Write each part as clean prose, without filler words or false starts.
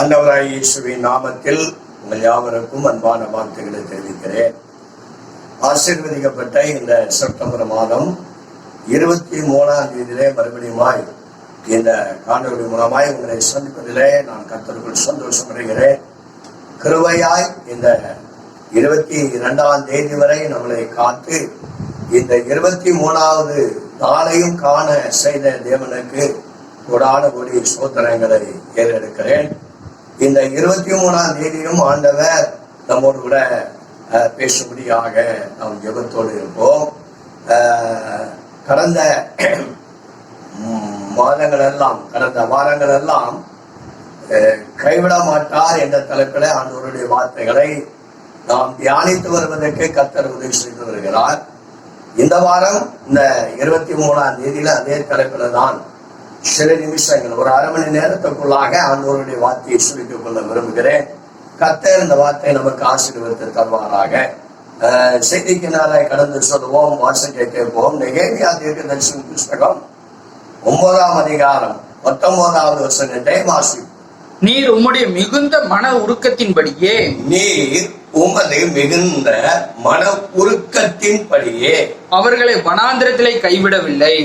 ஆண்டவராய் இயேசுவின் நாமத்தில் உங்கள் யாவருக்கும் அன்பான வாழ்த்துக்களை தெரிவிக்கிறேன். ஆசீர்வதிக்கப்பட்ட இந்த செப்டம்பர் மாதம் 23ஆம் தேதியிலே மறுபடியுமாய் இந்த காணொலி மூலமாய் உங்களை சந்திப்பதிலே நான் கர்த்தருக்குள் சந்தோஷம் அடைகிறேன். கிருபையாய் இந்த 22ஆம் தேதி வரை நம்மளை காத்து இந்த 23வது நாளையும் காண செய்த தேவனுக்கு கொடான கோடி சோதனைகளை ஏறெடுக்கிறேன். இந்த 23ஆம் தேதியும் ஆண்டவர் நம்மோடு கூட பேசும்படியாக நாம் ஜெபத்தோடு இருப்போம். கடந்த வாரங்கள் எல்லாம் கைவிட மாட்டார் என்ற தலைப்பில் ஆண்டவருடைய வார்த்தைகளை நாம் தியானித்து வருவதற்கு கர்த்தர் உதவி செய்து வருகிறார். இந்த வாரம் இந்த 23ஆம் தேதியில அதே தலைப்பில் தான் சில நிமிஷங்கள் ஒரு அரை மணி நேரத்துக்குள்ளாக ஆண்டவருடைய வார்த்தையை சுருக்கிக் கொள்ள விரும்புகிறேன். கர்த்தர் இந்த வார்த்தையை நமக்கு ஆசீர்வதித்து தருவாராக. செய்திக்கு நாளை கடந்து சொல்லுவோம், வாசிக்க கேட்போம். நெகேமியா தீர்க்கதரிசன புஸ்தகம் 9ஆம் அதிகாரம் 19வது வசனத்தை வாசிப்போம். நீர் உம்முடைய மிகுந்த மன உருக்கத்தின்படியே அவர்களை வனாந்திரத்திலே கைவிடவில்லை.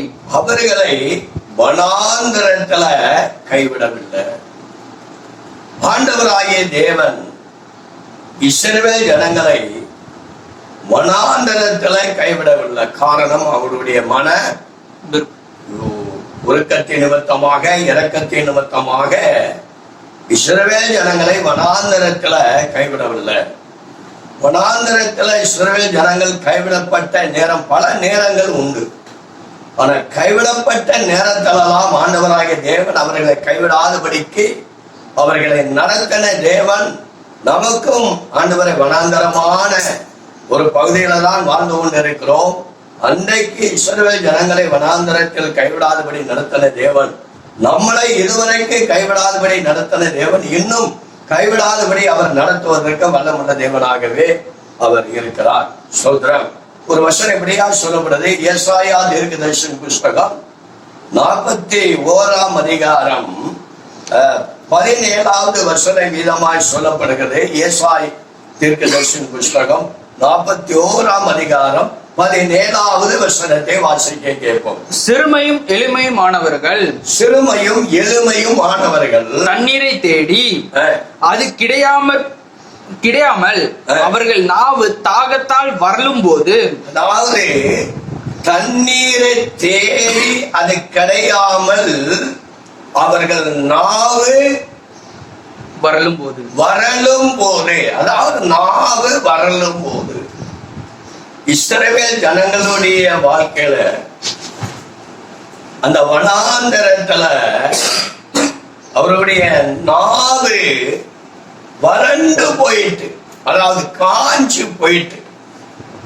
ஆண்டவராகிய தேவன் இஸ்ரவேல் ஜனங்களை வனாந்தரத்திலே கைவிடவில்லை. காரணம் அவருடைய மன உருக்கத்தின் நிமித்தமாக, இரக்கத்தின் நிமித்தமாக இஸ்ரவேல் ஜனங்களை வனாந்தரத்தில கைவிடவில்லை. வனாந்தரத்தில இஸ்ரவேல் ஜனங்கள் கைவிடப்பட்ட நேரம் பல நேரங்கள் உண்டு. ஆனால் கைவிடப்பட்ட நேரத்திலெல்லாம் ஆண்டவராகிய தேவன் அவர்களை கைவிடாதபடிக்கு அவர்களை நடத்தின தேவன் நமக்கும் ஆண்டவரை வனாந்தரமான ஒரு பகுதியில தான் வாழ்ந்து கொண்டு இருக்கிறோம். அன்றைக்கு இஸ்ரவேல் ஜனங்களை வனாந்தரத்தில் கைவிடாதபடி நடத்தின தேவன் நம்மளை இதுவரைக்கு கைவிடாதபடி நடத்தின தேவன் இன்னும் கைவிடாதபடி அவர் நடத்துவதற்கு வல்லமுள்ள தேவனாகவே அவர் இருக்கிறார். சோதரம் ஒரு வசனம் எப்படியா சொல்லப்படுது. ஏசாயா தீர்க்கதரிசன புஸ்தகம் 41ஆம் அதிகாரம் 17வது வசனம் வீதமாய் சொல்லப்படுகிறது. ஏசாயா தீர்க்கதரிசன புஸ்தகம் 41ஆம் அதிகாரம் 17வது வசனத்தை வாசிக்க கேட்போம். சிறுமையும் எளிமையுமானவர்கள் தண்ணீரை தேடி அது கிடையாமல் அவர்கள் நாவு தாகத்தால் வரலும் போது, அதாவது தண்ணீரை தேடி அது கிடையாமல் அவர்கள் நாவு வரலும் போது, அதாவது நாவு வரலும் போது இஸ்ரவேல் ஜனங்களுடைய வாழ்க்கையில அந்த வனாந்தரத்துல அவருடைய நாவு வறண்டு போயிட்டு, அதாவது காஞ்சி போயிட்டு.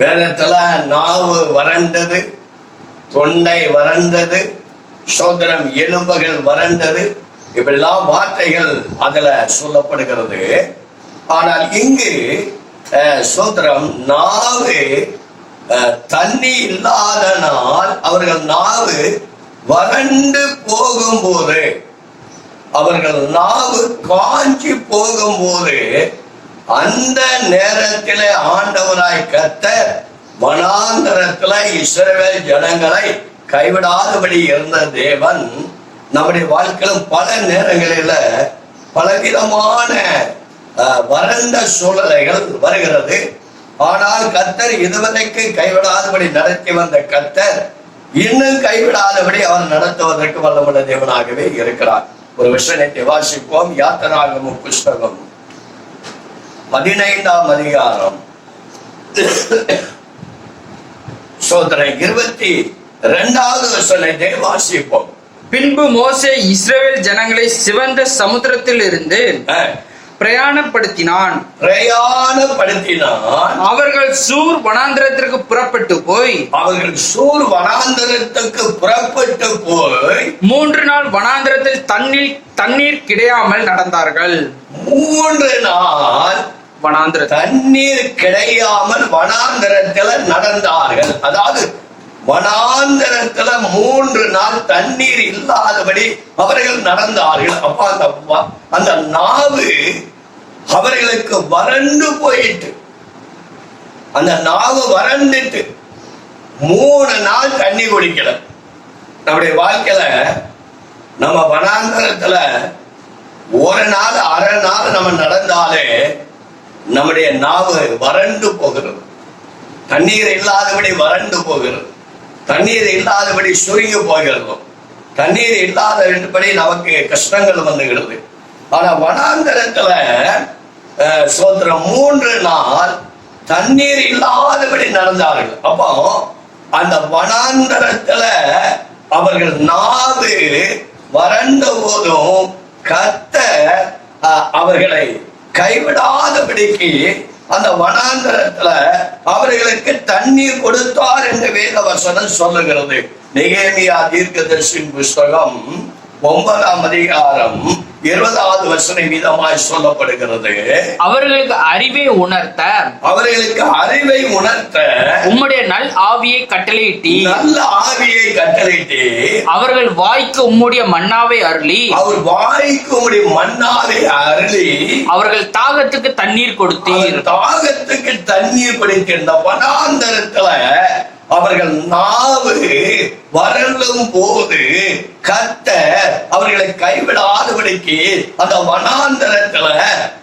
வேதத்துல நாவு வறண்டது, தொண்டை வறண்டது, சோதரம் எலும்புகள் வறண்டது, இப்படிலாம் வார்த்தைகள் அதுல சொல்லப்படுகிறது. ஆனால் இங்கு சோதரம் நாவு தண்ணி இல்லாதனால் அவர்கள் நாவு வறண்டு போகும்போது, அவர்கள் நாவு காஞ்சி போகும்போது, அந்த நேரத்திலே ஆண்டவராய் கர்த்தர் வனாந்தரத்துல இஸ்ரவேல் ஜனங்களை கைவிடாதபடி இருந்த தேவன் நம்முடைய வாழ்க்கையிலும் பல நேரங்களில பலவிதமான வறண்ட சூழ்நிலைகள் வருகிறது. ஆனால் கர்த்தர் இதுவரைக்கு கைவிடாதபடி நடத்தி வந்த கர்த்தர் இன்னும் கைவிடாதபடி அவர் நடத்துவதற்கு வல்லமுள்ள தேவனாகவே இருக்கிறார். ஒரு விஷயத்தை வாசிப்போம். யாத்திராகமம் புஸ்தகம் 15ஆம் அதிகாரம் 22வது வசனத்தை வாசிப்போம். பின்பு மோசே இஸ்ரவேல் ஜனங்களை சிவந்த சமுத்திரத்தில் இருந்து பிரயாணப்படுத்தினான். அவர்கள் சூர் வனாந்தரத்திற்கு புறப்பட்டு போய் 3 நாள் வனாந்தரத்தில் தண்ணீர் கிடையாமல் நடந்தார்கள். 3 நாள் தண்ணீர் கிடையாமல் வனாந்தரத்தில் நடந்தார்கள். அதாவது வனாந்தரத்துல 3 நாள் தண்ணீர் இல்லாதபடி அவர்கள் நடந்தார்கள். அப்ப அந்த நாவு அவர்களுக்கு வறண்டு போயிட்டு, அந்த நாவு வறண்டுட்டு 3 நாள் தண்ணி குடிக்கல. நம்முடைய வாழ்க்கையில நம்ம வனாந்தரத்துல 1 நாள் அரை நாள் நம்ம நடந்தாலே நம்முடைய நாவு வறண்டு போகிறது. தண்ணீர் இல்லாதபடி வறண்டு போகிறது, தண்ணீர் இல்லாதபடி சுருங்கி போகிறது, தண்ணீர் இல்லாதபடி நமக்கு கஷ்டங்கள் வந்துகிறது. ஆனா வனாந்தரத்துல சோத்திரம் 3 நாள் தண்ணீர் இல்லாதபடி நடந்தார்கள். அப்போ அந்த வனாந்தரத்துல அவர்கள் நாவு வறண்ட போதும் கர்த்தர் அவர்களை கைவிடாதபடிக்கு அந்த வனாந்தரத்துல அவர்களுக்கு தண்ணீர் கொடுத்தார் என்று வேத வசனம் சொல்லுகிறது. நெகேமியா தீர்க்கதரிசியின் புஸ்தகம் 9ஆம் அதிகாரம் 20வது வசனம் விதமாய் சொல்லப்படுகிறது. அவர்களுக்கு அறிவை உணர்த்த உம்முடைய நல் ஆவியை கட்டளையிட்டு அவர்கள் வாய்க்கு உம்முடைய மன்னாவை அருளி அவர்கள் தாகத்துக்கு தண்ணீர் கொடுத்தீர். இந்த வனாந்தரத்துல அவர்கள் நாவு வறளும் போது கர்த்தர் அவர்களை கைவிடாதபடிக்கு அந்த வனாந்தரத்துல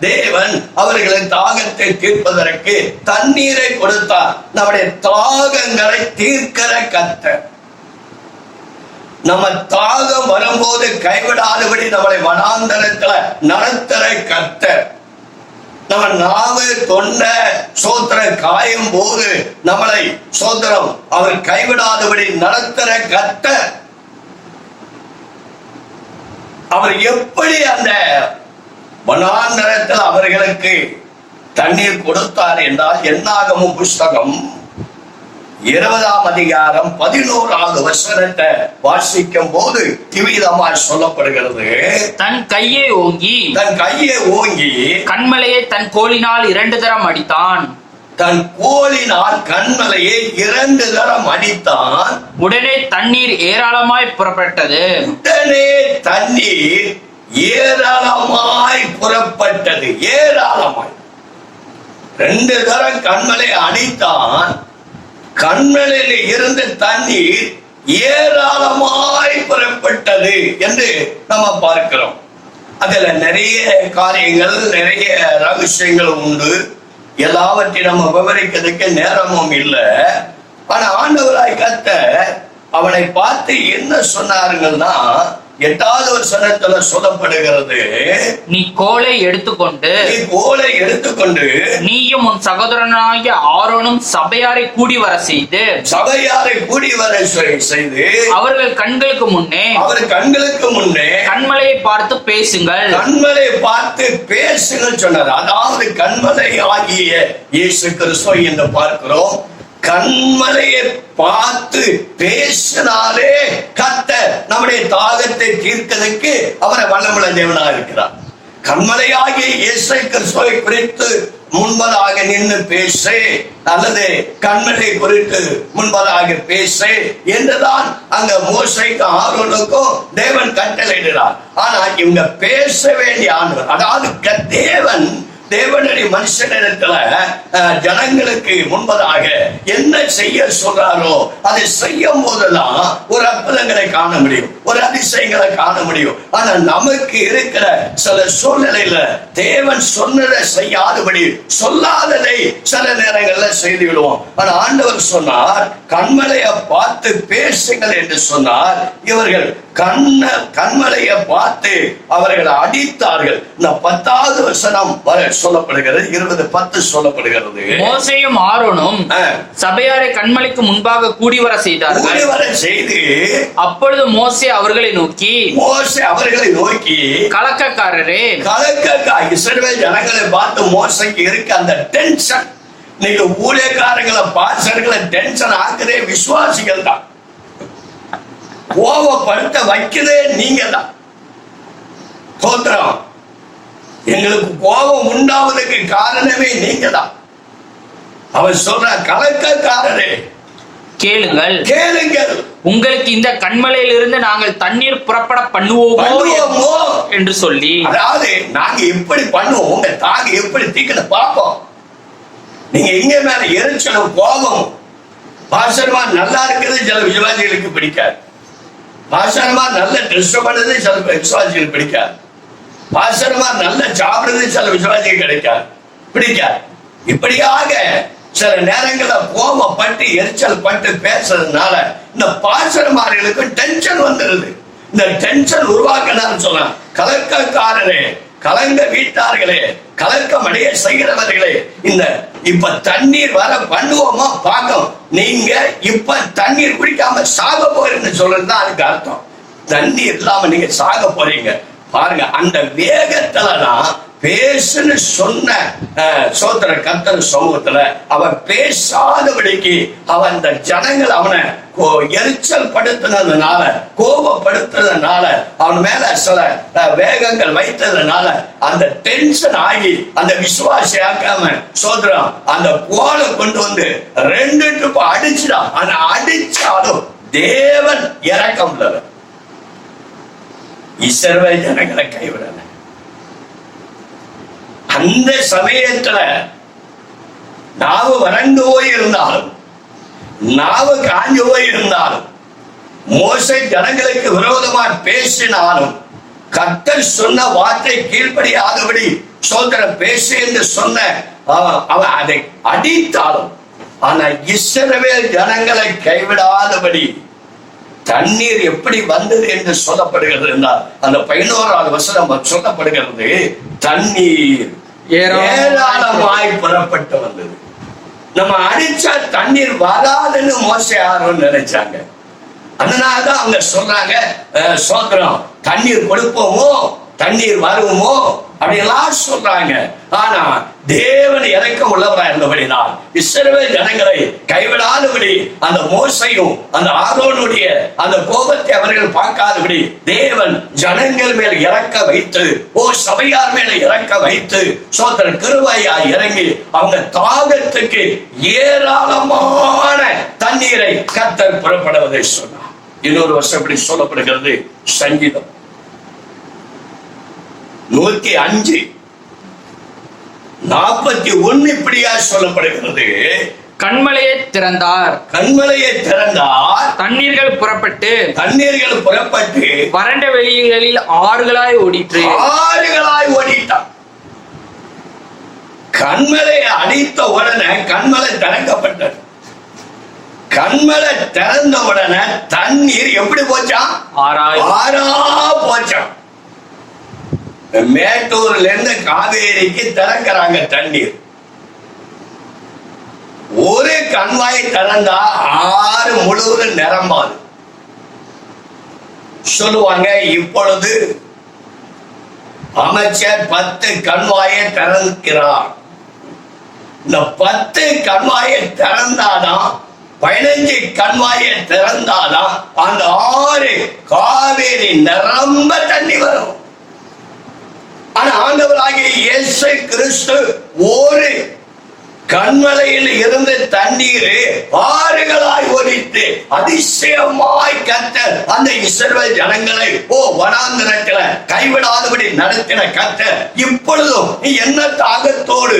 தேவன் அவர்களின் தாகத்தை தீர்ப்பதற்கு தண்ணீரை கொடுத்தார். நம்முடைய தாகங்களை தீர்க்கிற கர்த்தர், நம்ம தாகம் வரும்போது கைவிடாதபடி நம்மளை வனாந்தரத்துல நடத்துற கர்த்தர், நம்ம நாவு தொண்டை சோத்திரம் காயும் போது நம்மளை சோத்திரம் அவர் கைவிடாதபடி நடத்துற கர்த்தர். அவர் எப்படி அந்த வனாந்தரத்தில் அவர்களுக்கு தண்ணீர் கொடுத்தார் என்றால் என்னாகமம் புஸ்தகம் 20ஆம் அதிகாரம் 11வது வசனத்தை வாசிக்கும் போது திவிதமாய் சொல்லப்படுகிறது. தன் கையை ஓங்கி கண்மலையை தன் கோலினால் 2 தரம் அடித்தான். தன் கோலினால் கண்மலையை 2 தரம் அடித்தான். உடனே தண்ணீர் ஏராளமாய் புறப்பட்டது. 2 தரம் கண்மலை அடித்தான். கண்மலையில் இருந்த தண்ணீர் ஏராளமாய் புறப்பட்டது என்று நம்ம பார்க்கிறோம். அதுல நிறைய காரியங்கள், நிறைய ரகசியங்கள் உண்டு. எல்லாவற்றையும் நம்ம விவரிக்கிறதுக்கு நேரமும் இல்லை. ஆனா ஆண்டவராய் கர்த்தர் அவனை பார்த்து என்ன சொன்னாருங்கன்னா 8வது வசனத்துல சொல்லப்படுகிறது, நீ கோலை எடுத்துக்கொண்டு நீயும் உன் சகோதரனாகிய ஆரோனும் சபையாரை கூடி வர செய்து அவர்கள் கண்களுக்கு முன்னே கண்மலையை பார்த்து பேசுங்கள் சொன்னார். அதாவது கண்மலை ஆகிய இயேசு கிறிஸ்து என்று பார்க்கிறோம். கண்மலையை பார்த்து பேசினாலே கர்த்தர் நம்முடைய தாகத்தை தீர்க்கிறதுக்கு அவரை வல்லமுள்ள தேவனாக இருக்கிறார். கண்மலையாகிய இயேசு கிறிஸ்துவை குறித்து முன்பதாக நின்று பேசு அல்லது கண்மலை குறித்து முன்பதாக பேசு என்றுதான் அங்க மோசேக்கும் ஆரோனுக்கும் தேவன் கட்டளையிடுறார். ஆனா இவங்க பேச வேண்டிய ஆண்டவர், அதாவது தேவனுடைய மனுஷனிடத்துல ஜனங்களுக்கு முன்பதாக என்ன செய்ய சொல்றாரோ அதை செய்யும் போதெல்லாம் ஒரு அற்புதங்களை காண முடியும், ஒரு அதிசயங்களை காண முடியும். ஆனா நமக்கு இருக்கிற சில சூழ்நிலையில தேவன் சொன்னதை செய்யாதபடி சொல்லாததை சில நேரங்கள்ல செய்து விடுவோம். ஆனா ஆண்டவர் சொன்னார் கண்மலையை பார்த்து பேசுங்கள் என்று சொன்னார். இவர்கள் கண்மலையை பார்த்து அவர்கள் அடித்தார்கள். இந்த 10வது வசனம் சொல்லப்படுகிறது, 20:10 சொல்லப்படுகிறது. மோசேயும் ஆரோனும் சபையாரை கண்மலைக்கு முன்பாக கூடி வர செய்து அப்பொழுது மோசே அவர்களை நோக்கி கலக்கக்காரரே, இஸ்ரவேல் ஜனங்களை பார்த்து மோசேக்கு இருக்க அந்த டென்ஷன், நீங்க ஊழியக்காரங்களை பாஸ்டர்களை டென்ஷன் ஆக்குதே விசுவாசிகள் தான், கோபப்படுத்த வைக்கிறதே நீங்க தான். தோத்திரம், எங்களுக்கு கோபம் உண்டாவதற்கு காரணமே நீங்க தான். அவர் சொல்ற கலக்கக்காரரே, கேளுங்கள் கேளுங்கள், உங்களுக்கு இந்த கண்மலையிலிருந்து நாங்கள் தண்ணீர் புறப்பட பண்ணுவோமோ என்று சொல்லி. அதாவது நாங்க எப்படி பண்ணுவோம், உங்க தாங்க எப்படி தீக்கணும் பார்ப்போம். நீங்க இங்க மேல எரிச்சலும் கோபம். பாசனமா நல்லா இருக்கிறது சில விசுவாசிகளுக்கு பிடிக்காது. பாசனமா நல்ல ட்ரெஸ் பண்ணது சில விசுவாசிகளுக்கு பிடிக்காது. பாசனமா நல்ல சாப்பிடுறது சில விசுவாசிகள் கிடைக்காது, பிடிக்காது. இப்படியாக சில நேரங்களில் கோபப்பட்டு எரிச்சல் பட்டு பேசுறதுனால இந்த பாசனமார்களுக்கு டென்ஷன் வந்துருது. இந்த டென்ஷன் உருவாக்கணும்னு சொன்னா, கலக்கக்காரரே, கலங்க வீட்டார்களே, கலக்கம் அடைய செய்கிறவர்களே, இந்த இப்ப தண்ணீர் வர பண்ணுவோமா பார்க்கும். நீங்க இப்ப தண்ணீர் குடிக்காம சாக போறீங்கன்னு சொல்றதுதான் அதுக்கு அர்த்தம். தண்ணீர் இல்லாம நீங்க சாக போறீங்க பாருங்க. அந்த வேகத்துலதான் பேசுன்னு சொன்ன சோதர கர்த்தர் சமூகத்துல அவன் பேசாதபடிக்கு அவன் இந்த ஜனங்கள் அவனை எரிச்சல் படுத்தினதுனால, கோபப்படுத்துறதுனால, அவன் மேல சில வேகங்கள் வைத்ததுனால அந்த டென்ஷன் ஆகி அந்த விசுவாசி ஆக்காம சோதரம் அந்த கோலை கொண்டு வந்து 2 ட்ரிப் அடிச்சுடான். ஆனா அடிச்சாலும் தேவன் இரக்கம் உள்ளவர். இஸ்ரவேல் ஜனங்களை கைவிடல. அந்த சமயத்துல நாவு வறண்டு போய் இருந்தாலும், நாவு காஞ்சு போய் இருந்தாலும், மோசே ஜனங்களுக்கு விரோதமா பேசினாலும், கர்த்தர் சொன்ன வார்த்தை கீழ்ப்படியாதபடி சோதரன் பேசு என்று சொன்ன அவன் அதை அடித்தாலும், ஆனா இஸ்ரவேல் ஜனங்களை கைவிடாதபடி தண்ணீர் எப்படி வந்தது என்று சொல்லப்படுகிறது என்றால், அந்த 11வது வசனம் சொல்லப்படுகிறது, தண்ணீர் ஏராளமாய் புறப்பட்டு வந்தது. நம்ம அடிச்சா தண்ணீர் வராதுன்னு மோசே ஆரோன்னு நினைச்சாங்க. அதனாலதான் அவங்க சொல்றாங்க, சோதரம் தண்ணீர் கொடுப்போமோ, தண்ணீர் வருவோமோ அப்படிலாம் சொல்றாங்க. ஆனா தேவன் இரக்கம் உள்ளவராய் இருந்தபடினால் இஸ்ரவேல் ஜனங்களை கைவிடாதபடி அந்த மோசையும் அந்த ஆரோனுடைய அந்த கோபத்தை அவர்கள் பார்க்காதபடி தேவன் ஜனங்கள் மேல் இறக்க வைத்து, சபையார் மேல இறக்க வைத்து சோதர கிருபையா இறங்கி அவங்க தாகத்துக்கு ஏராளமான தண்ணீரை கர்த்தர் புறப்படுவதை சொன்னார். இன்னொரு வருஷம் இப்படி சொல்லப்படுகிறது, சங்கீதம் 105:41 இப்படியா சொல்லப்படுகிறது, கண்மலையை திறந்தார், கண்மலையை திறந்தார், தண்ணீர்கள் புறப்பட்டு வறண்ட வெளிகளில் ஆறுகளாய் ஓடிற்று. ஆறுகளாய் ஓடிட்டான். கண்மலையை அடித்த உடனே கண்மலை திறக்கப்பட்டது. கண்மலை திறந்த உடனே தண்ணீர் எப்படி போச்சான்? ஆறா போச்சான். மேட்டூர்ல இருந்து காவேரிக்கு திறக்கிறாங்க தண்ணீர். ஒரு கண்வாய் திறந்தா ஆறு முழுவதும் நிரம்பாது சொல்லுவாங்க. இப்பொழுது அமைச்சர் 10 கண்வாயை திறக்கிறார். இந்த 10 கண்வாயை திறந்தாதான், 15 கண்வாயை திறந்தாதான் அந்த ஆறு காவேரி நிரம்ப தண்ணி வரும். ஆனா ஆண்டவராகிய இயேசு கிறிஸ்து ஒரு கண்மலையில் இருந்து தண்ணீர் ஆறுகளாய் ஓடிட்டு அதிசயமாய் கர்த்தர் அந்த இஸ்ரவேல் ஜனங்களை வனாந்திரத்தில கைவிடாதபடி நடத்தின கர்த்தர் இப்பொழுதும் நீ என்ன தாகத்தோடு,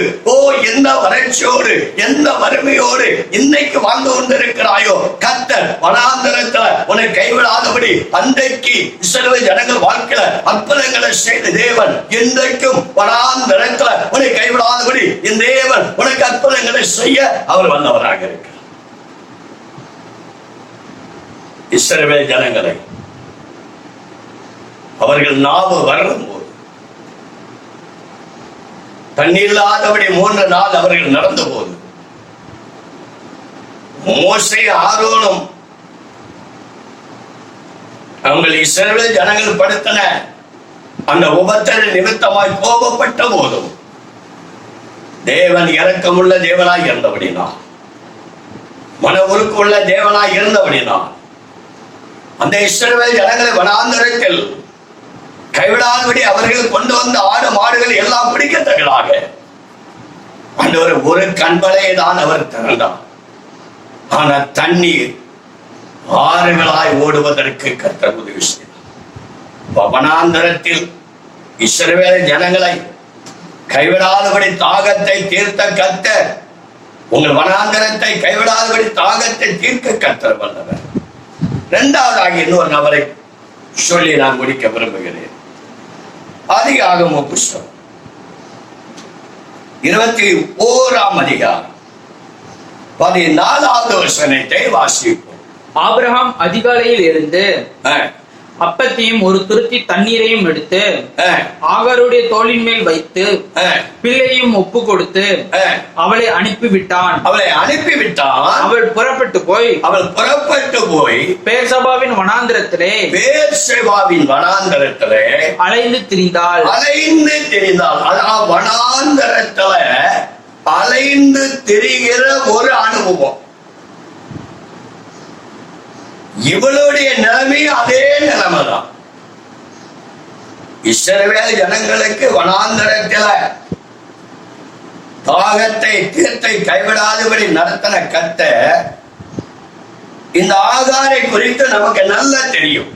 எந்த வறட்சியோடு, எந்த வறுமையோடு இன்னைக்கு வாழ்ந்து கொண்டிருக்கிறாயோ, கர்த்தர் வனாந்திரத்தில உன்னை கைவிடாதபடி அன்றைக்கு இஸ்ரவேல் ஜனங்கள் வாழ்க்கையில அற்புதங்களை செய்த தேவன் இன்றைக்கும் வனாந்திரத்தில உன்னை கைவிடாதபடி இந்த தேவன் உனக்கு அற்புதங்களை செய்ய அவர் வந்தவராக இருக்கிறார். இஸ்ரவேல் ஜனங்களை அவர்கள் நாவு வரும்போது தண்ணீர் இல்லாதபடி 3 நாள் அவர்கள் நடந்த போது மோசே ஆரோனும் அவங்க இஸ்ரவேல் ஜனங்கள் படுத்தன அந்த உபத்திர நிமித்தமாய் கோபப்பட்ட போதும் தேவன் இரக்கமுள்ள தேவனாய் இருந்தபடினா, மன உருக்குள்ள தேவனாய் இருந்தபடினா அந்த இஸ்ரவேல் ஜனங்களை வனாந்தரத்தில் கைவிடாதபடி அவர்கள் கொண்டு வந்த ஆடு மாடுகள் எல்லாம் பிடிக்கத்தக்கதாக ஆண்டவர் ஒரு கண்மலையை தான் அவர் திறந்தார். ஆனா தண்ணீர் ஆறுகளாய் ஓடுவதற்கு கர்த்தர் உதவி செய்தார். வனாந்தரத்தில் இஸ்ரவேல் ஜனங்களை கைவிடாதபடி தாகத்தை தீர்த்த கர்த்தர் உங்கள் வனாந்தரத்தை கைவிடாதபடி தாகத்தை தீர்க்க கர்த்தர் வல்லவர். இரண்டாவதாக இன்னொரு நபரை சொல்லி நான் முடிக்க விரும்புகிறேன். ஆதியாகமம் புஸ்தகம் 21ஆம் அதிகாரம் 14வது வசனத்தை வாசிப்போம். ஆபிரகாம் அதிகாலையில் எழுந்து அப்பத்தையும் ஒரு துருத்தி தண்ணீரையும் எடுத்து ஆகாருடைய தோளின் மேல் வைத்து பிள்ளையும் ஒப்பு கொடுத்து அவளை அனுப்பிவிட்டான். அவள் புறப்பட்டு போய் பேர்சபாவின் வனாந்திரத்திலே அலைந்து திரிந்தாள். அதாவது வனாந்திரத்துல அலைந்து திரிகிற ஒரு அனுபவம். இவளுடைய நிலைமை அதே நிலைமைதான். இஸ்ரவேல் ஜனங்களுக்கு வனாந்தரத்தில தாகத்தை தீர்த்தை கைவிடாதபடி நடத்தின கர்த்தர் இந்த ஆகாரை குறித்து நமக்கு நல்லா தெரியும்.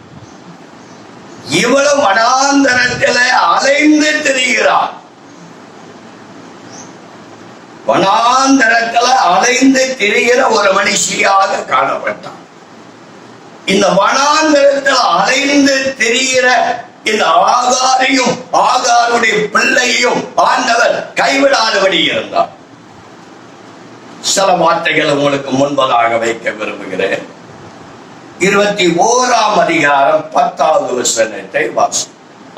இவளும் வனாந்தரத்தில அலைந்து திரிகிறார். வனாந்தரத்தில அலைந்து திரிகிற ஒரு மனுஷியாக காணப்பட்டார். இந்த வனாந்தரத்தில் அலைந்து திரிகிற இந்த ஆகாரையும் ஆகாருடைய பிள்ளையையும் ஆண்டவர் கைவிடாதபடி இருந்தார். சில வார்த்தைகள் உங்களுக்கு முன்பதாக வைக்க விரும்புகிறேன். 21ஆம் அதிகாரம் 10வது வசனத்தை வாசி.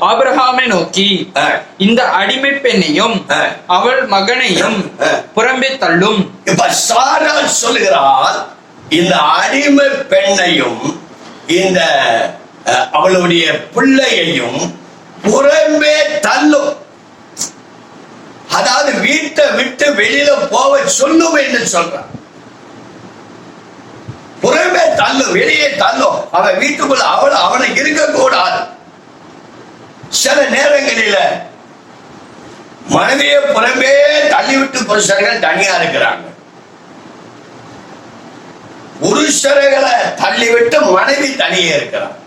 ஆபிரகாமை நோக்கி, இந்த அடிமை பெண்ணையும் அவள் மகனையும் புறம்பே தள்ளும். இப்ப சாரா சொல்லுகிறார், இந்த அடிமை பெண்ணையும் இந்த அவளுடைய பிள்ளையையும் புறம்பே தள்ளும். அதாவது வீட்டை விட்டு வெளியில போக சொல்லும் என்று சொல்றான். புறம்பே தள்ளும், வெளியே தள்ளும். அவன் வீட்டுக்குள்ள அவனை இருக்கக்கூடாது. சில நேரங்களில மனைவியை புறம்பே தள்ளிவிட்டு புருஷர்கள் தனியா இருக்கிறாங்க. புருஷர்களை தள்ளிவிட்டு மனைவி தனியே இருக்கிறார்.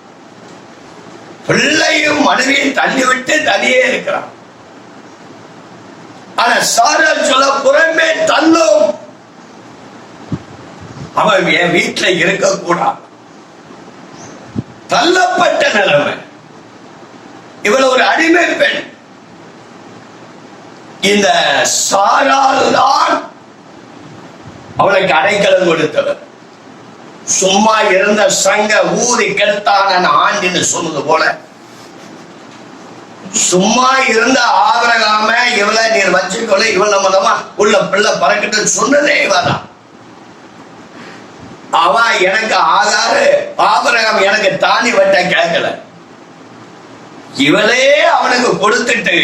பிள்ளையும் மனைவியை தள்ளிவிட்டு தனியே இருக்கிறார். ஆனா சாரா சொல்ல புறம்பே தள்ளும். அவன் என் வீட்டுல இருக்கக்கூடாது. தள்ளப்பட்ட நிலைமை. இவள் ஒரு அடிமை பெண். இந்த சாரால் தான் அவளுக்கு அடைக்கலம் கொடுத்தவர். சும்மா இருந்த சங்க ஊதி கெடுத்தான் ஆண்டின்னு சொன்னது போல, சும்மா இருந்த ஆபிரகாம இவளை நீர் வச்சுக்கொள்ள, இவள மூலமா உள்ள பிள்ளை பறக்கிட்டு சொன்னதே இவதான். அவன் எனக்கு ஆகாரு, ஆபிரகாம் எனக்கு தானி வெட்ட கேட்கல. இவளே அவனுக்கு கொடுத்துட்டு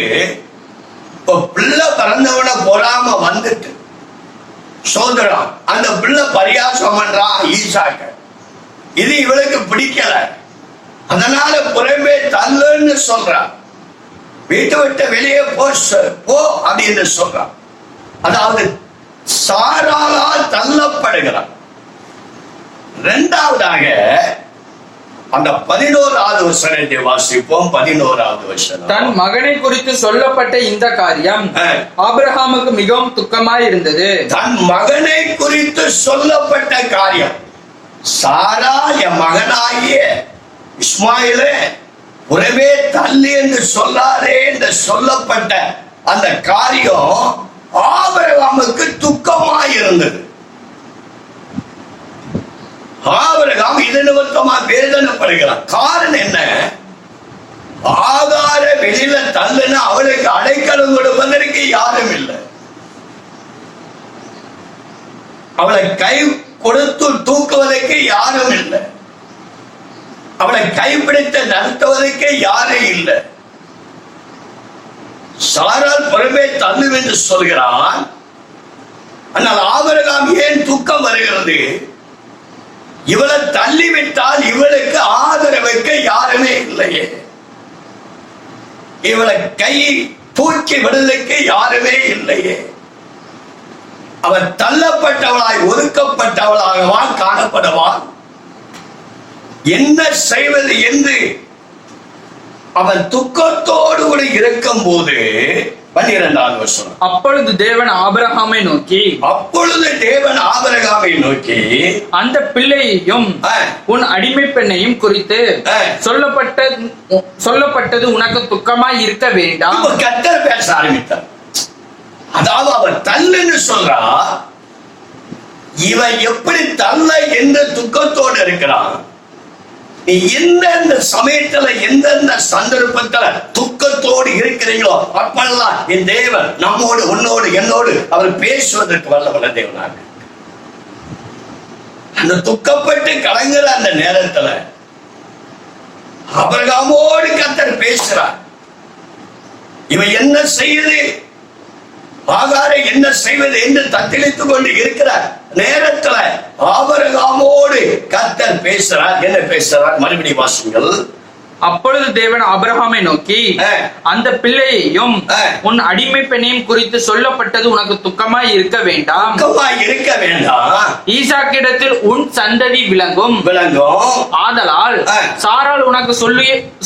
இப்ப பிள்ளை பிறந்தவன பொறாம வந்துட்டு சோதரம் அந்த பிள்ளை பரியாசம் பண்றான் ஈசாக்க. இது இவளுக்கு பிடிக்கல. அதனால புறம்பே தள்ளுன்னு சொல்றான். வீட்டை விட்டு வெளியே போ அப்படின்னு சொல்றான். அதாவது சாராளால் தள்ளப்படுகிறான். இரண்டாவதாக அந்த 11வது வசனத்தை வாசிப்போம். 11வது வசனம். தன் மகனை குறித்து சொல்லப்பட்ட இந்த காரியம் ஆபிரகாமுக்கு மிகவும் துக்கமாய் இருந்தது. தன் மகனை குறித்து சொல்லப்பட்ட காரியம், சாரா என் மகனாகிய இஸ்மாயிலே புறவே தள்ளி என்று சொல்லாரே என்று சொல்லப்பட்ட அந்த காரியம் ஆபிரகாமுக்கு துக்கமாய் இருந்தது. ஆபிரகாம் இது நிமித்தமா வேதனைப்படுகிறான். காரணம் என்ன? ஆகார வெளியில தள்ளுன அவளுக்கு அடைக்கலம் கொடுப்பதற்கு யாரும் இல்லை. அவளை கை கொடுத்து தூக்குவதற்கு யாரும் இல்லை. அவளை கைப்பிடித்து நடத்துவதற்கு யாரும் இல்லை. சாரால் புறமே தள்ளு என்று சொல்கிறான். ஆனால் ஆபிரகாம் ஏன் துக்கம் வருகிறது? இவளை தள்ளிவிட்டால் இவளுக்கு ஆதரவுக்கு யாருமே இல்லையே. இவளை கை தூக்கி விடுவதற்கு யாருமே இல்லையே. அவள் தள்ளப்பட்டவளாய் ஒதுக்கப்பட்டவளாகவா காணப்படுவாள். என்ன செய்வது என்று அவன் துக்கத்தோடு கூட இருக்கும் போது 12வது வசனம். அப்பொழுது தேவன் ஆபிரகாமை நோக்கி அந்த பிள்ளையையும் உன் அடிமை பெண்ணையும் குறித்து சொல்லப்பட்டது உனக்கு துக்கமாய் இருக்க வேண்டாம். கர்த்தர் பேச ஆரம்பித்தார். அதாவது அவன் தள்ளுன்னு சொல்றா, இவன் எப்படி தள்ள என்ற துக்கத்தோடு இருக்கிறான். நீ எந்தெந்த சமயத்துல எந்தெந்த சந்தர்ப்பத்துல துக்கத்தோடு இருக்கிறீங்களோ அப்பெல்லாம் என் தேவன் நம்மோடு உன்னோடு என்னோடு அவர் பேசுவதற்கு வல்லவல்ல தேவனாக. அந்த துக்கப்பட்டு கலங்குற அந்த நேரத்துல ஆபிரகாமோடு கர்த்தர் பேசுறார். இவன் என்ன செய்யுது, ஆகாரை என்ன செய்வது என்று தத்தளித்துக் கொண்டு இருக்கிறார் நேரத்துல ஆபிரகாமோடு கர்த்தர் பேசுறார். என்ன பேசுறார்? மறுபடியும் வாசிங்கள். அப்பொழுது தேவன் ஆபிரகாமை நோக்கி அந்த பிள்ளையையும் உன் அடிமை பெண்ணையும் குறித்து சொல்லப்பட்டது உனக்கு துக்கமாய் இருக்க வேண்டாம். ஈசாக்கிடத்தில் உன் சந்ததி விளங்கும். ஆதலால் சாராள் உனக்கு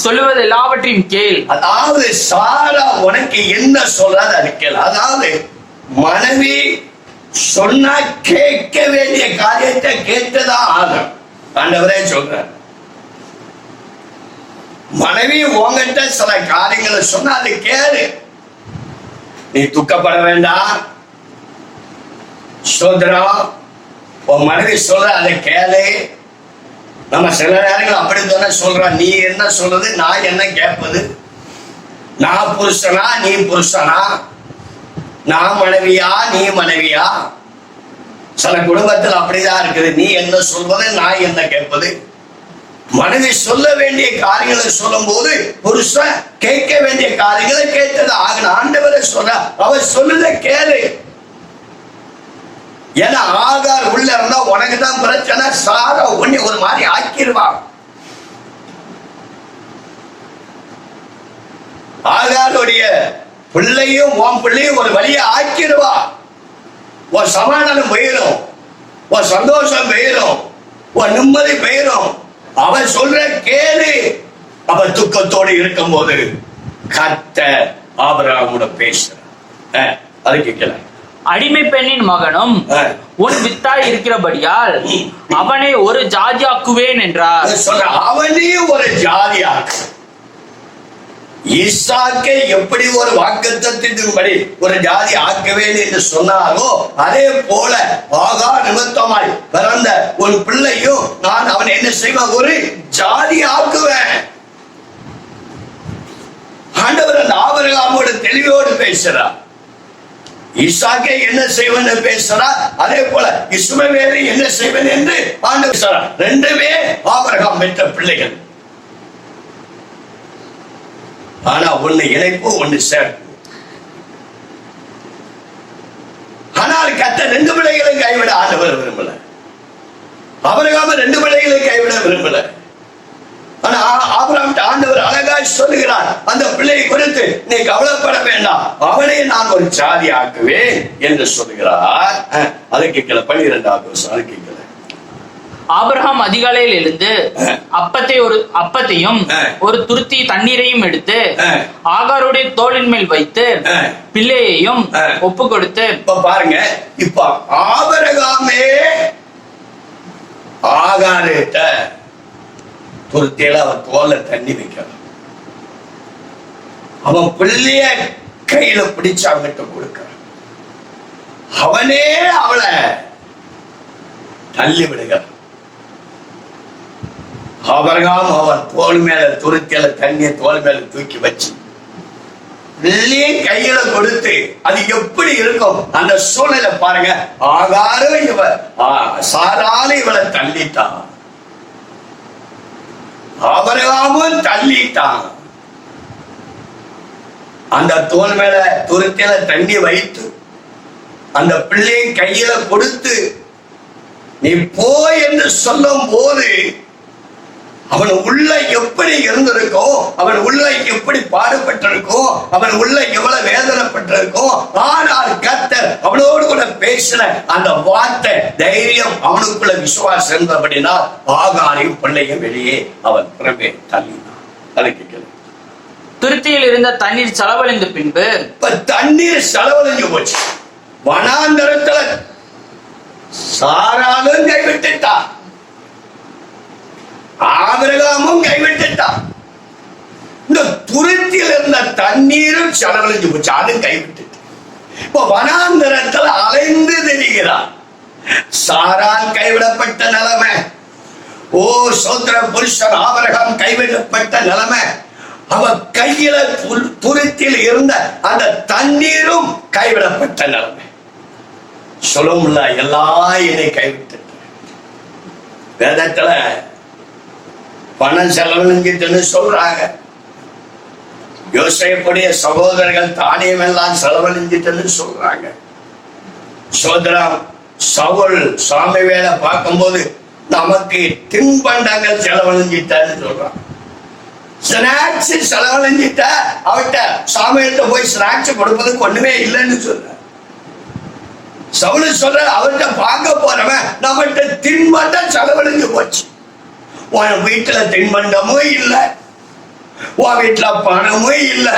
சொல்லுவது எல்லாவற்றையும் கேள். அதாவது சாரா உனக்கு என்ன சொல்றாரு அது கேள். அதாவது மனைவி சொன்னா கேட்க வேண்டிய காரியத்தை கேட்டுதான் ஆகும். ஆண்டவரே சொல்றார், மனைவி உங்ககிட்ட சில காரியங்களை சொன்னா அது கேளு, நீ துக்கப்பட வேண்டாம். சோதரம் உன் மனைவி சொல்ற அதை கேளு. நம்ம சில நேரங்கள் அப்படி தானே சொல்றோம். நீ என்ன சொல்றது, நான் என்ன கேட்பது? நான் புருஷனா நீ புருஷனா, நான் மனைவியா நீ மனைவியா? சில குடும்பத்தில் அப்படிதான் இருக்குது. நீ என்ன சொல்வது, நான் என்ன கேட்பது? மனைவி சொல்ல வேண்டிய காரியங்களை சொல்லும் போது புருஷன் கேட்க வேண்டிய காரியங்களை கேட்டது ஆகணும். ஆண்டவரை சொல்ற அவர் சொல்லுத கேளு. ஏன்னா ஆகார் உள்ள இருந்தா உனக்கு தான் பிரச்சனை. சாரா ஒண்ணு ஒரு மாதிரி ஆக்கிடுவா. ஆகாருடைய பிள்ளையும் உன் பிள்ளையும் ஒரு வழியை ஆக்கிடுவா. உன் சமாதானம் போயிடும், உன் சந்தோஷம் போயிடும், உன் நிம்மதி போயிடும். அவன் சொல்ற கேளு. அவன் துக்கத்தோடு இருக்கும் போது கர்த்தர் ஆபிரகாமோட பேசுறார். அது கேட்கல. அடிமை பெண்ணின் மகனும் உன் வித்தாய் இருக்கிறபடியால் அவனை ஒரு ஜாதியாக்குவேன் என்றார். சொல்ற அவனே ஒரு ஜாதியாக்கு. ஈசாக்கை எப்படி ஒரு வாக்குத்தத்தின்படி ஒரு ஜாதி ஆக்குவேன் என்று சொன்னாரோ அதே போல ஆகார் நிமித்தமாய் பிறந்த ஒரு பிள்ளையும் நான் அவன் என்ன செய்வேன், ஒரு ஜாதி ஆக்குவேன். ஆண்டவர் அந்த ஆபிரகாமோடு தெளிவோடு பேசுறார். ஈசாக்கை என்ன செய்வேன் பேசுறார். அதே போல இஸ்மவேலை என்ன செய்வேன் என்று ஆண்டவர் பேசுறார். ரெண்டுமே ஆபிரகாம் பெற்ற பிள்ளைகள். ஆனா ஒண்ணு இணைப்பு, ஒண்ணு சேர்ப்பு. ஆனால் கர்த்தர் ரெண்டு பிள்ளைகளை கைவிட ஆண்டவர் விரும்பல. ஆபிரகாம் ரெண்டு பிள்ளைகளை கைவிட விரும்பல. ஆனா ஆபிரகாம் ஆண்டவர் அழகாய் சொல்லுகிறார், அந்த பிள்ளையை குறித்து நீ கவலைப்பட வேண்டாம், அவனை நான் ஒரு ஜாதி ஆக்குவேன் என்று சொல்லுகிறார். அதுக்கு கீழே 12வது வருஷம். அதுக்கு கீழே ஆபிரகாம் அதிகாலையில் எழுந்து அப்பத்தையும் ஒரு துருத்தி தண்ணீரையும் எடுத்து ஆகாருடைய தோளின் மேல் வைத்து பிள்ளையையும் ஒப்பு கொடுத்து. இப்ப பாருங்க, இப்ப ஆபிரகாமே ஆகாரேட்ட துருத்தியில அவன் தோல்ல தண்ணி வைக்கிறான். அவன் பிள்ளைய கையில பிடிச்சு அவங்கிட்ட கொடுக்கிறான். அவனே அவளை தள்ளி விடுகிறான். ஆபிரகாம் அவன் தோல் மேல துருத்தியில தண்ணிய தோல் மேல தூக்கி வச்சு பிள்ளையை கையில கொடுத்து, அது எப்படி இருக்கும் அந்த சூழ்நிலை பாருங்க. ஆகாரம் இவ சாரால இவளை தள்ளிட்டான், ஆபிரகாமும் தள்ளிட்டான். அந்த தோல் மேல துருத்தியில தண்ணி வைத்து அந்த பிள்ளையை கையில கொடுத்து நீ போ என்று சொல்லும் போது அவன் உள்ள எப்படி இருந்திருக்கோ, அவன் உள்ள எப்படி பாடுபட்டிருக்கோ, அவன் உள்ள எவ்வளவு வேதனைப்பட்டிருக்கோ, ஆனால் கர்த்தர் அவனோடு கூட பேசின அந்த வார்த்தை தைரியம் அவனுக்குள்ள விசுவாசம் இருந்தபடினால் ஆகாரையும் பிள்ளையும் வெளியே அவன் புறமே தள்ளினான். அதுக்கு துருத்தியில் இருந்த தண்ணீர் செலவழிந்த பின்பு இப்ப தண்ணீர் செலவழிஞ்சு போச்சு. வனாந்தரத்துல சாராலும் கைவிட்டுட்டான், ஆபிரகாமும் கைவிட்டுட்டான். இந்த துருத்தியில் இருந்த தண்ணீரும் செலவழிஞ்சு போச்சு, அதுவும் கைவிட்டு. இப்ப வனாந்தரத்தில் அலைந்து திரிகிறான். சாரான் கைவிடப்பட்ட நிலைமை, ஓ சோதர புருஷன் ஆபிரகாம் கைவிடப்பட்ட நிலைமை, அவன் கையில துருத்தியில் இருந்த அந்த தண்ணீரும் கைவிடப்பட்ட நிலைமை. சொல்லும்ல எல்லாம் என்னை கைவிட்டு. வேதத்துல பணம் செலவழிஞ்சிட்டுன்னு சொல்றாங்க. யோசேப்புடைய சகோதரர்கள் தானியம் எல்லாம் செலவழிஞ்சிட்டுன்னு சொல்றாங்க. சோதரம் சவுல் சாமுவேலை பார்க்கும்போது நமக்கு தின்பண்டங்கள் செலவழிஞ்சிட்டான்னு சொல்றான். ஸ்நாக்ஸ் செலவழிஞ்சிட்ட அவட்ட சாமுவேல்கிட்ட போய் ஸ்நாக்ஸ் கொடுப்பதுக்கு ஒண்ணுமே இல்லைன்னு சொல்ற. சவுல் சொல்ற அவர்கிட்ட பார்க்க போறவன் நம்மகிட்ட தின்பண்டம் செலவழிஞ்சு போச்சு. உன் வீட்டுல தின்பண்டமும் இல்லை, உன் வீட்டுல பணமும் இல்லை.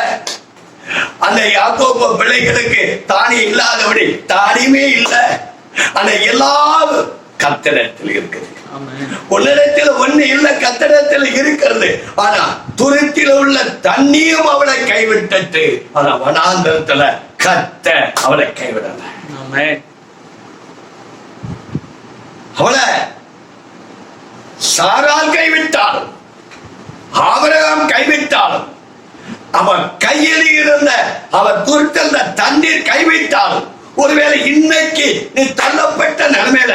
அந்த யாக்கோபு பிள்ளைகளுக்கு தானி இல்லாதபடி தானியுமே இல்லை. அந்த எல்லாம் கர்த்தரிடத்தில் இருக்குது. உன்னிடத்தில் ஒண்ணு இல்லை, கர்த்தரிடத்தில் இருக்கிறது. ஆனா துருத்தில உள்ள தண்ணியும் அவளை கைவிட்டு, ஆனா வனாந்தரத்துல கர்த்தர் அவளை கைவிடல. அவளை சாரால் கைவிட்டாலும் ஆபிரகாம் கைவிட்டாலும் அவன் கையில் இருந்த அவர் துருத்தில தண்ணீர் கைவிட்டாலும், ஒருவேளை இன்னைக்கு நீ தள்ளப்பட்ட நிலைமையில,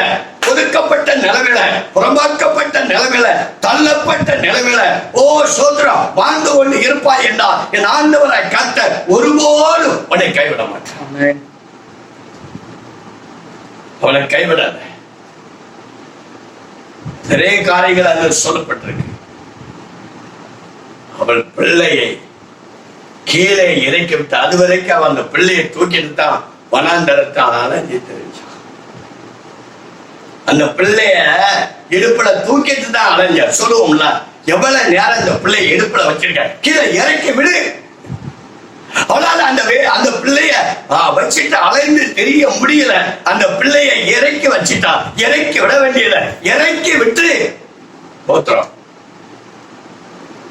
ஒதுக்கப்பட்ட நிலைமையில, புறம்பாக்கப்பட்ட நிலைமையில, தள்ளப்பட்ட நிலைமையில ஓ சோதரம் வாழ்ந்து கொண்டு இருப்பாய் என்றால் என் ஆண்டவரை கர்த்தர் ஒருபோதும் உன்னை கைவிட மாட்டான். அவனை கைவிடாத. நிறைய காரியங்கள் அதில் சொல்லப்பட்டிருக்கு. அவள் பிள்ளையை கீழே இறக்கி விட்டு அது வரைக்கும் அவன் அந்த பிள்ளையை தூக்கிட்டு தான் வனாந்தரத்தான் அலைஞ்சு தெரிஞ்சான். அந்த பிள்ளைய இடுப்புல தூக்கிட்டு தான் அலைஞ்ச. சொல்லுவோம்ல, எவ்வளவு நேரம் இந்த பிள்ளைய இடுப்புல வச்சிருக்க, கீழே இறக்கி விடு. அவளால அந்த பிள்ளைய வச்சுட்டு அலைந்து தெரிய முடியல. அந்த பிள்ளைய இறக்கி வச்சுட்டா, இறக்கி விட வேண்டியத இறக்கி விட்டு போத்துறோம்.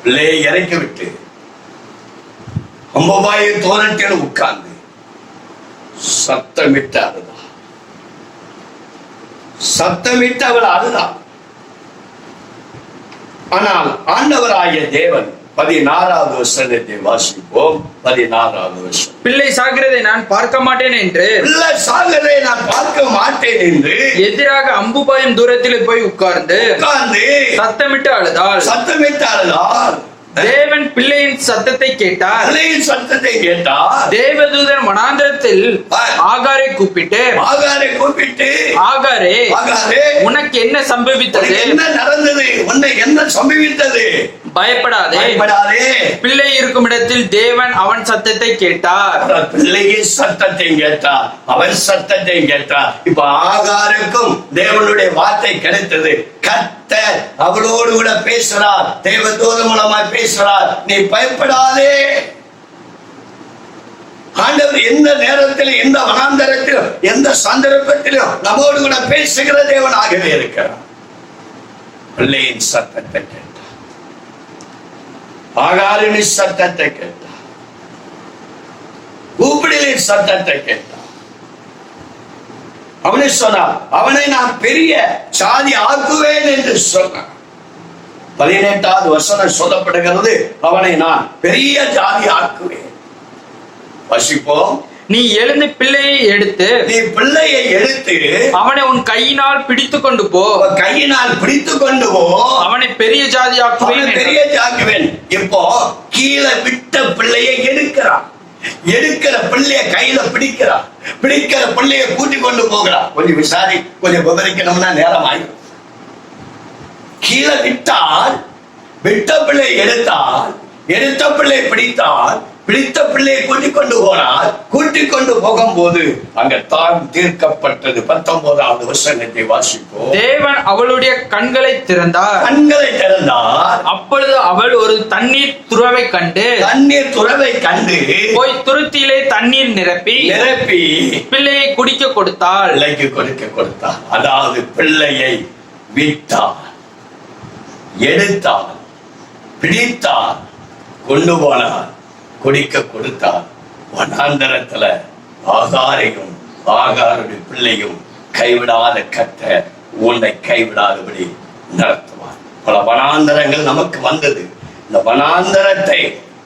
பிள்ளையை இறக்கி விட்டு அம்பபாய தோரட்டில் உட்கார்ந்து சத்தமிட்டு அழுதான். சத்தமிட்டு அவள் அழுதான். ஆனால் ஆண்டவராகிய தேவன் 16வது வசனத்தை வாசிப்போம். 16வது வசனம். பிள்ளை சாகிறதை நான் பார்க்க மாட்டேன் என்று, பிள்ளை சாகிறதை நான் பார்க்க மாட்டேன் என்று எதிராக அம்புபாயும் தூரத்தில் போய் உட்கார்ந்து சத்தமிட்டு அழுதாள். சத்தமிட்டு அழுதாள். தேவன் பிள்ளையின் சத்தத்தை கேட்டார். பிள்ளையின் சத்தத்தை கேட்டார். தேவதூதன் வனாந்தரத்தில் ஆகாரை கூப்பிட்டு ஆகாரே, உனக்கு என்ன சம்பவித்தது? என்ன நடந்தது? உனக்கு என்ன சம்பவித்தது? பயப்படாதே, பிள்ளை இருக்கும் இடத்தில் தேவன் அவன் சத்தத்தை கேட்டார். பிள்ளையின் சத்தத்தை கேட்டார், அவன் சத்தத்தை கேட்டார். இப்ப ஆகாருக்கும் தேவனுடைய வார்த்தை கிடைத்தது. கர்த்தர் அவளோடு கூட பேசுறார், தேவதூதன் மூலமா பேசுறார். நீ பயப்படாதே. ஆண்டவர் எந்த நேரத்திலும், எந்த வனாந்தரத்திலும், எந்த சந்தர்ப்பத்திலும் நம்மோடு கூட பேசுகிற தேவனாகவே இருக்கிறார். பிள்ளையின் சத்தத்தை கேட்டார், ஆகாரின் சத்தத்தை கேட்டார், கூப்பிடலின் சத்தத்தை கேட்டார். அவனை சொன்னார், அவனை நான் பெரிய சாதி ஆக்குவேன் என்று சொன்னார். 18வது வசனம் சொல்லப்படுகிறது, அவனை நான் பெரிய ஜாதி ஆக்குவேன். வசிப்போம். நீ எழுந்து பிள்ளையை எடுத்து, அவனை உன் கையினால் பிடித்துக் கொண்டு போ. கையினால் பிடித்துக் கொண்டு போ. அவனை பெரிய ஜாதி ஆக்குவேன், பெரிய ஜாக்குவேன். இப்போ கீழே விட்ட பிள்ளையை எடுக்கிறான். எடுக்கிற பிள்ளைய கையில பிடிக்கிறான். பிடிக்கிற பிள்ளைய கூட்டி கொண்டு போகிறான். கொஞ்சம் விசாரி, கொஞ்சம் விவரிக்கணும்னா நேரம் ஆயிடும். கீழே விட்டால் விட்ட பிள்ளை எடுத்த பிள்ளை பிடித்த பிள்ளையை கூட்டிக் கொண்டு போனார். கூட்டிக் கொண்டு போகும்போது அங்க தான் தீர்க்கப்பட்டது. 19வது வசனத்தை வாசிப்போம். தேவன் அவளுடைய கண்களை திறந்தார். அப்பொழுது அவள் ஒரு தண்ணீர் துறவை கண்டு போய் துருத்தியிலே தண்ணீர் நிரப்பி பிள்ளையை குடிக்க கொடுத்தாள். அதாவது பிள்ளையை விட்டார், எடுத்தார், பிடித்தார், கொண்டு போனார், குடிக்க கொடுத்தார். வனாந்தரத்துல ஆகாருடைய பிள்ளையும் கைவிடாத கர்த்தர் உன்னை கைவிடாதபடி நடத்துவார். பல வனாந்தரங்கள் நமக்கு வந்தது. இந்த வனாந்தரத்தை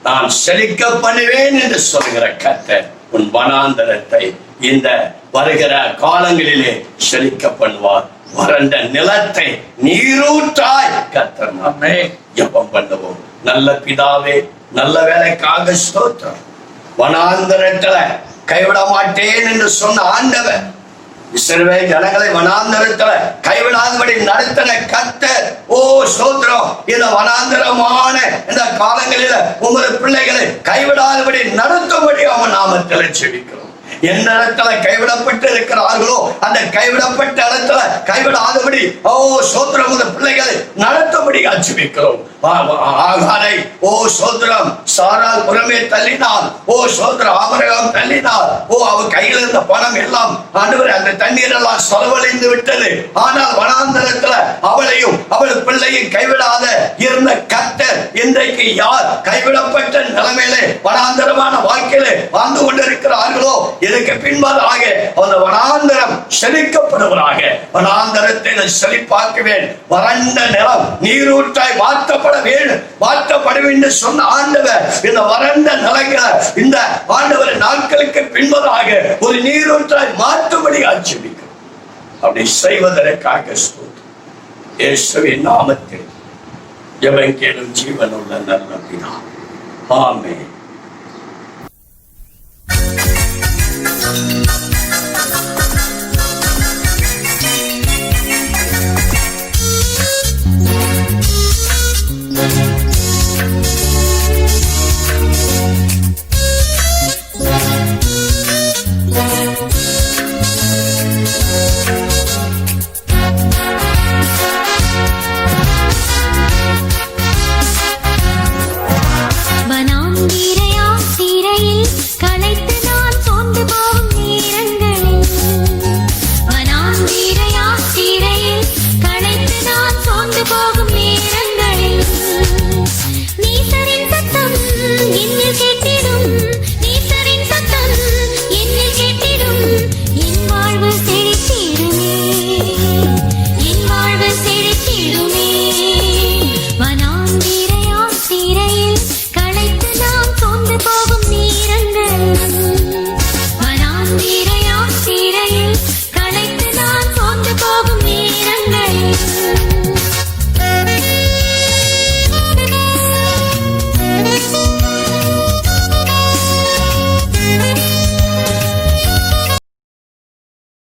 நான் செழிக்க பண்ணுவேன் என்று சொல்கிற கர்த்தர் உன் வனாந்தரத்தை இந்த வருகிற காலங்களிலே செழிக்க பண்ணுவார். வறண்ட நிலத்தை நீரூற்றாய் கர்த்தர் நம்மை ஜெபம் பண்ணுவோம். நல்ல பிதாவே, நல்ல வேலைக்காக ஸ்தோத்திரம். வனாந்தரத்துல கைவிட மாட்டேன் என்று சொன்ன ஆண்டவர் இஸ்ரவேல் ஜனங்களை வனாந்தரத்துல கைவிடாதபடி நடத்தின கர்த்தர், ஓ ஸ்தோத்திரம். இந்த வனாந்தரமான இந்த காலங்களில உமது பிள்ளைகளை கைவிடாதபடி நடத்தும்படி அவன் நாமத்தில் செபிக்கிறோம். எந்த இடத்துல கைவிடப்பட்டு இருக்கிறார்களோ அந்த கைவிடப்பட்ட இடத்துல கைவிடாதபடி ஓ சோத்திரம் பிள்ளைகளை நடத்தபடி ஆட்சிக்கிறோம். ஆகாரை ஓ சோத்திரம் சாரால் புறமே தள்ளினார். ஓ சோத்திரம் ஆபிரகாம் தள்ளினார். ஓ அவ கையில் இருந்த பணம் எல்லாம் ஆண்டவரே அந்த தண்ணீர் எல்லாம் செலவழிந்து விட்டது. ஆனால் வனாந்தரத்துல அவளையும் அவள் பிள்ளையும் கைவிடாத இருந்த கர்த்தர் இன்றைக்கு யார் கைவிடப்பட்ட நிலைமையிலே வனாந்தரமான வாழ்க்கையிலே வாழ்ந்து கொண்டிருக்கிறார்களோ இதற்கு பின்பதாக அந்த வனாந்தரம் செழிக்கப்படுவதாக. வனாந்தரத்தை செழிப்பாக்குவேன். வறண்ட நிலம் நீரூற்றாய் மாற்றப்பட வேண்டும் சொன்ன ஆண்டவர் இந்த வறண்ட நிலங்களை இந்த ஆண்டவர் நாட்களுக்கு பின்பதாக ஒரு நீரூற்றாய் மாற்றும்படி ஆட்சிபிக்கும். அப்படி செய்வதற்காக இயேசுவின் நாமத்தில் ஜெபம் கேளும் ஜீவனுள்ள நல்ல பிதா. ஆமென். போகும்